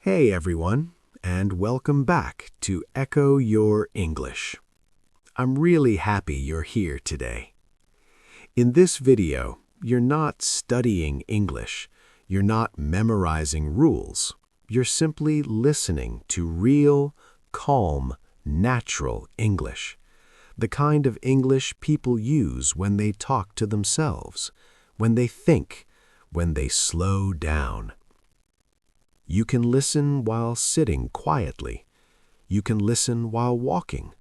Hey everyone, and welcome back to Echo Your English. I'm really happy you're here today. In this video, you're not studying English, you're not memorizing rules, you're simply listening to real, calm, natural English. The kind of English people use when they talk to themselves, when they think, when they slow down. You can listen while sitting quietly. You can listen while walking.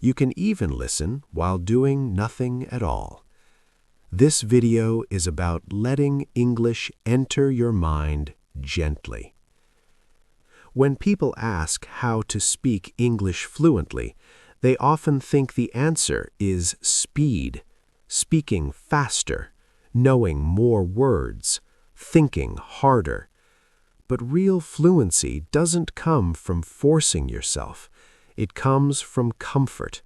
You can even listen while doing nothing at all. This video is about letting English enter your mind gently. When people ask how to speak English fluently, they often think the answer is speed, speaking faster, knowing more words, thinking harder. But real fluency doesn't come from forcing yourself. It comes from comfort.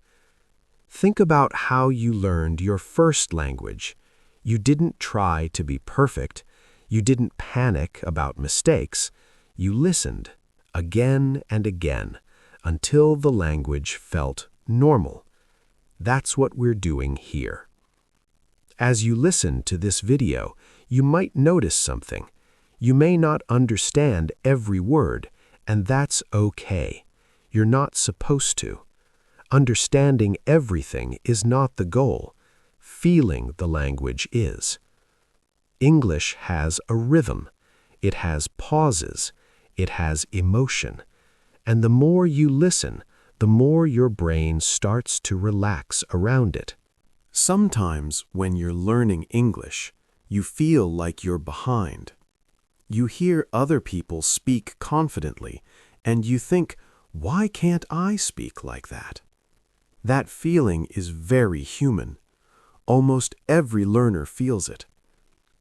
Think about how you learned your first language. You didn't try to be perfect. You didn't panic about mistakes. You listened again and again until the language felt normal. That's what we're doing here. As you listen to this video, you might notice something. You may not understand every word, and that's okay. You're not supposed to. Understanding everything is not the goal. Feeling the language is. English has a rhythm. It has pauses. It has emotion. And the more you listen, the more your brain starts to relax around it. Sometimes when you're learning English, you feel like you're behind. You hear other people speak confidently, and you think, why can't I speak like that? That feeling is very human. Almost every learner feels it.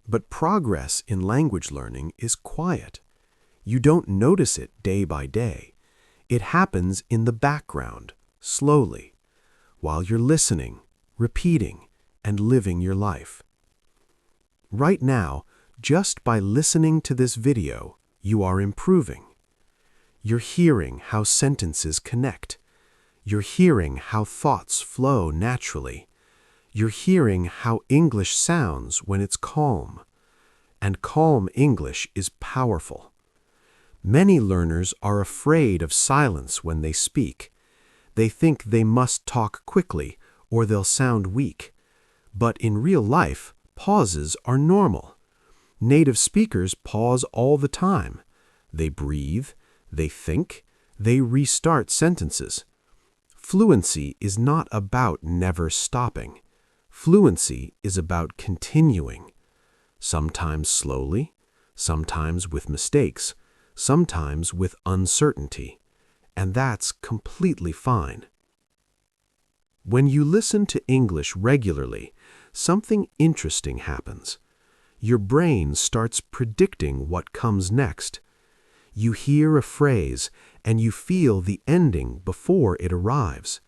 But progress in language learning is quiet. You don't notice it day by day. It happens in the background, slowly, while you're listening, repeating, and living your life. Right now, just by listening to this video, you are improving. You're hearing how sentences connect. You're hearing how thoughts flow naturally. You're hearing how English sounds when it's calm. And calm English is powerful. Many learners are afraid of silence when they speak. They think they must talk quickly or they'll sound weak. But in real life, pauses are normal. Native speakers pause all the time. They breathe, they think, they restart sentences. Fluency is not about never stopping. Fluency is about continuing. Sometimes slowly, sometimes with mistakes, sometimes with uncertainty. And that's completely fine. When you listen to English regularly, something interesting happens. Your brain starts predicting what comes next. You hear a phrase and you feel the ending before it arrives.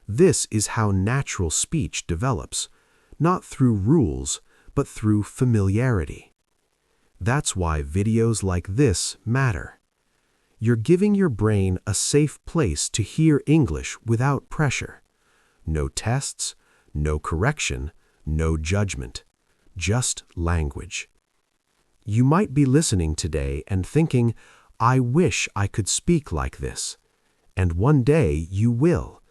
This is how natural speech develops, not through rules, but through familiarity. That's why videos like this matter. You're giving your brain a safe place to hear English without pressure. No tests, no correction, no judgment. Just language. You might be listening today and thinking, I wish I could speak like this. And one day you will.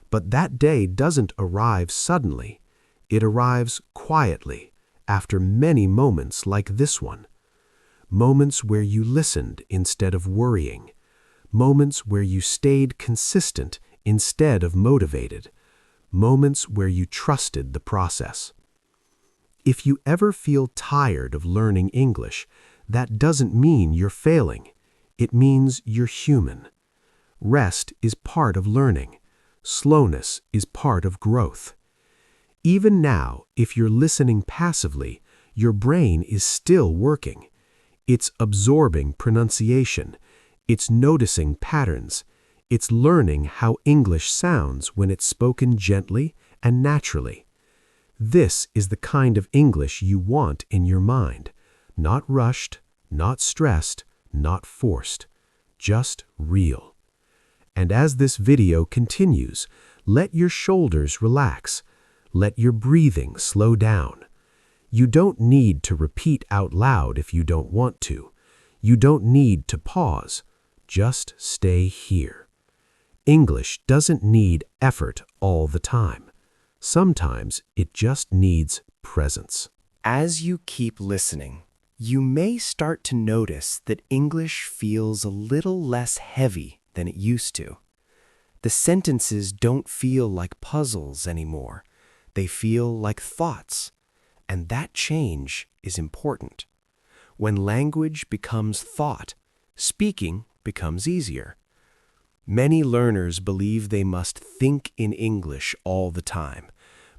But that day doesn't arrive suddenly. It arrives quietly, after many moments like this one. Moments where you listened instead of worrying. Moments where you stayed consistent instead of motivated. Moments where you trusted the process. If you ever feel tired of learning English, that doesn't mean you're failing. It means you're human. Rest is part of learning. Slowness is part of growth. Even now, if you're listening passively, your brain is still working. It's absorbing pronunciation. It's noticing patterns. It's learning how English sounds when it's spoken gently and naturally. This is the kind of English you want in your mind. Not rushed, not stressed, not forced. just real. And as this video continues, let your shoulders relax. Let your breathing slow down. You don't need to repeat out loud if you don't want to. You don't need to pause. Just stay here. English doesn't need effort all the time. Sometimes it just needs presence. As you keep listening, you may start to notice that English feels a little less heavy than it used to. The sentences don't feel like puzzles anymore. They feel like thoughts. And that change is important. When language becomes thought, speaking becomes easier. Many learners believe they must think in English all the time,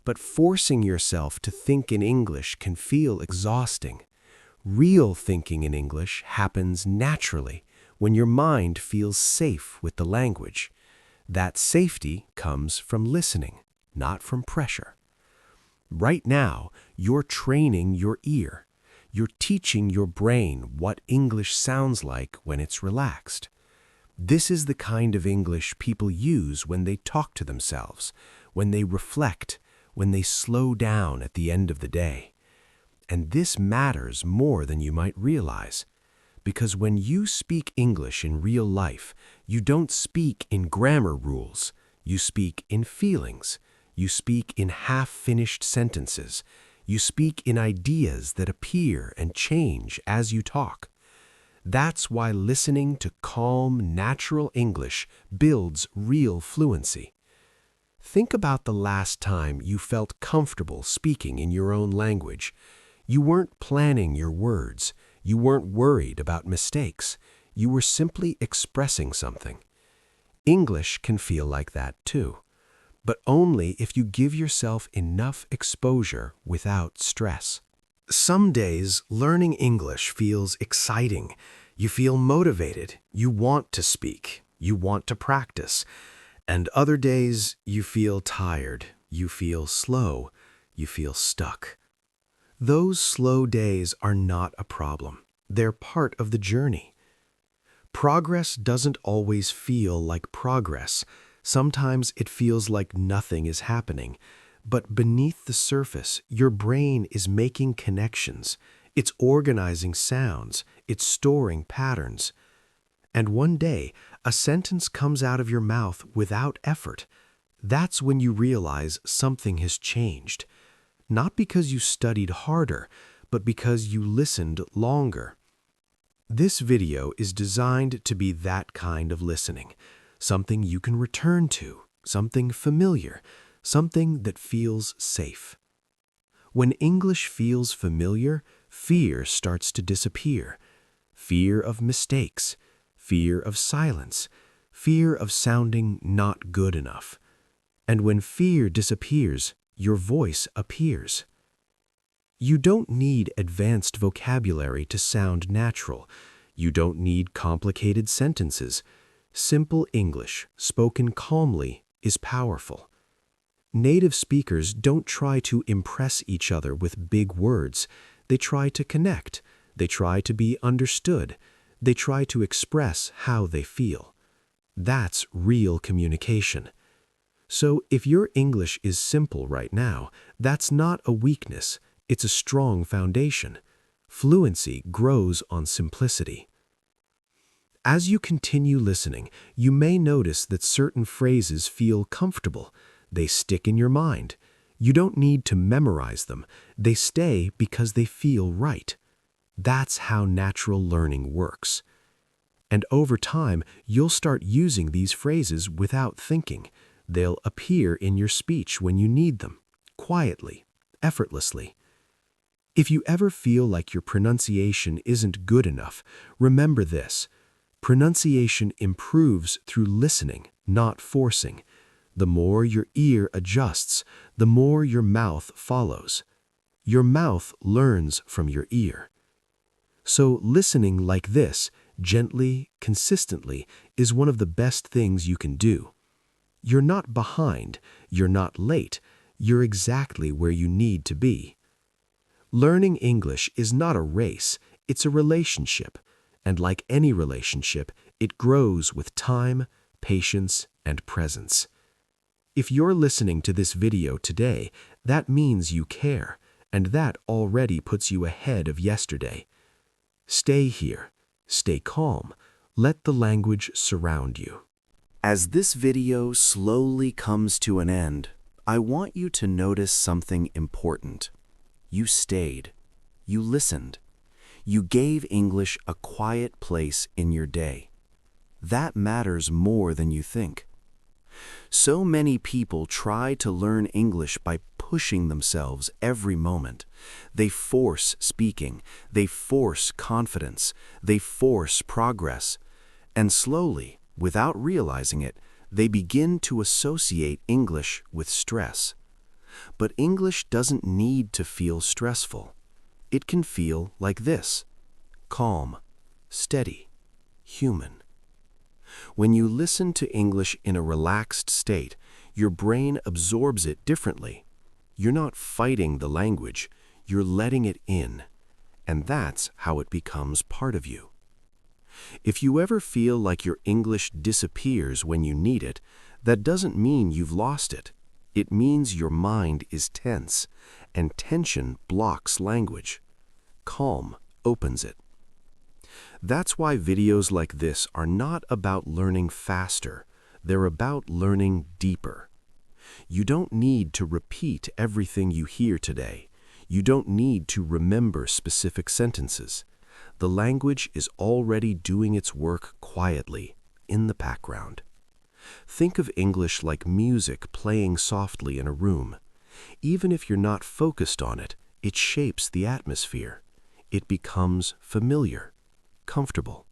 but forcing yourself to think in English can feel exhausting. Real thinking in English happens naturally when your mind feels safe with the language. That safety comes from listening, not from pressure. Right now, you're training your ear. You're teaching your brain what English sounds like when it's relaxed. This is the kind of English people use when they talk to themselves, when they reflect, when they slow down at the end of the day. And this matters more than you might realize, because when you speak English in real life, you don't speak in grammar rules. You speak in feelings. You speak in half-finished sentences. You speak in ideas that appear and change as you talk. That's why listening to calm, natural English builds real fluency. Think about the last time you felt comfortable speaking in your own language. You weren't planning your words. You weren't worried about mistakes. You were simply expressing something. English can feel like that too, but only if you give yourself enough exposure without stress. Some days, learning English feels exciting. You feel motivated. You want to speak. You want to practice. And other days, you feel tired. You feel slow. You feel stuck. Those slow days are not a problem. They're part of the journey. Progress doesn't always feel like progress. Sometimes it feels like nothing is happening. But beneath the surface, your brain is making connections. It's organizing sounds. It's storing patterns. And one day, a sentence comes out of your mouth without effort. That's when you realize something has changed. Not because you studied harder, but because you listened longer. This video is designed to be that kind of listening. Something you can return to, something familiar, something that feels safe. When English feels familiar, fear starts to disappear. Fear of mistakes, fear of silence, fear of sounding not good enough. And when fear disappears, your voice appears. You don't need advanced vocabulary to sound natural. You don't need complicated sentences. Simple English, spoken calmly, is powerful. Native speakers don't try to impress each other with big words. They try to connect. They try to be understood. They try to express how they feel. That's real communication. So if your English is simple right now, that's not a weakness. It's a strong foundation. Fluency grows on simplicity. As you continue listening, you may notice that certain phrases feel comfortable. They stick in your mind. You don't need to memorize them. They stay because they feel right. That's how natural learning works. And over time, you'll start using these phrases without thinking. They'll appear in your speech when you need them, quietly, effortlessly. If you ever feel like your pronunciation isn't good enough, remember this. Pronunciation improves through listening, not forcing. The more your ear adjusts, the more your mouth follows. Your mouth learns from your ear. So listening like this, gently, consistently, is one of the best things you can do. You're not behind, you're not late, you're exactly where you need to be. Learning English is not a race, it's a relationship. And like any relationship, it grows with time, patience, and presence. If you're listening to this video today, that means you care, and that already puts you ahead of yesterday. Stay here, stay calm, let the language surround you. As this video slowly comes to an end, I want you to notice something important. You stayed. You listened. You gave English a quiet place in your day. That matters more than you think. So many people try to learn English by pushing themselves every moment. They force speaking, they force confidence, they force progress. And slowly, without realizing it, they begin to associate English with stress. But English doesn't need to feel stressful. It can feel like this: calm, steady, human. When you listen to English in a relaxed state, your brain absorbs it differently. You're not fighting the language, you're letting it in. And that's how it becomes part of you. If you ever feel like your English disappears when you need it, that doesn't mean you've lost it. It means your mind is tense, and tension blocks language. Calm opens it. That's why videos like this are not about learning faster, they're about learning deeper. You don't need to repeat everything you hear today. You don't need to remember specific sentences. The language is already doing its work quietly, in the background. Think of English like music playing softly in a room. Even if you're not focused on it, it shapes the atmosphere. It becomes familiar, comfortable.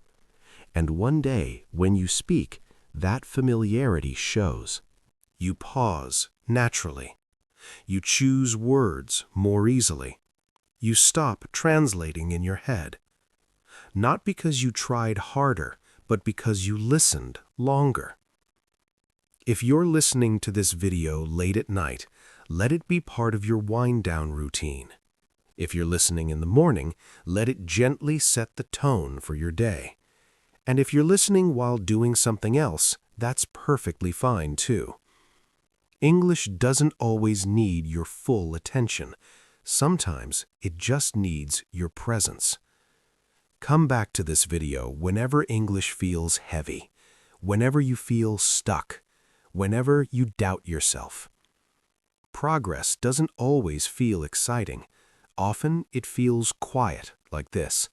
And one day, when you speak, that familiarity shows. You pause naturally. You choose words more easily. You stop translating in your head. Not because you tried harder, but because you listened longer. If you're listening to this video late at night, let it be part of your wind-down routine. If you're listening in the morning, let it gently set the tone for your day. And if you're listening while doing something else, that's perfectly fine too. English doesn't always need your full attention. Sometimes it just needs your presence. Come back to this video whenever English feels heavy, whenever you feel stuck, whenever you doubt yourself. Progress doesn't always feel exciting. Often it feels quiet, like this.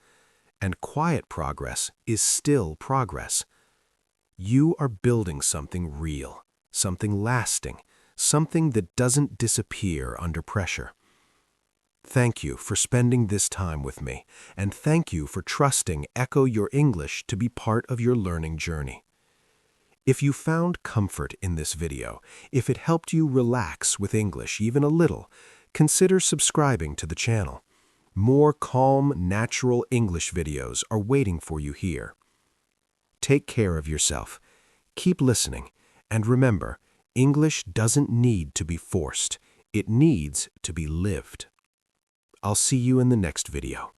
And quiet progress is still progress. You are building something real, something lasting, something that doesn't disappear under pressure. Thank you for spending this time with me, and thank you for trusting Echo Your English to be part of your learning journey. If you found comfort in this video, if it helped you relax with English even a little, consider subscribing to the channel. More calm, natural English videos are waiting for you here. Take care of yourself. Keep listening. And remember, English doesn't need to be forced. It needs to be lived. I'll see you in the next video.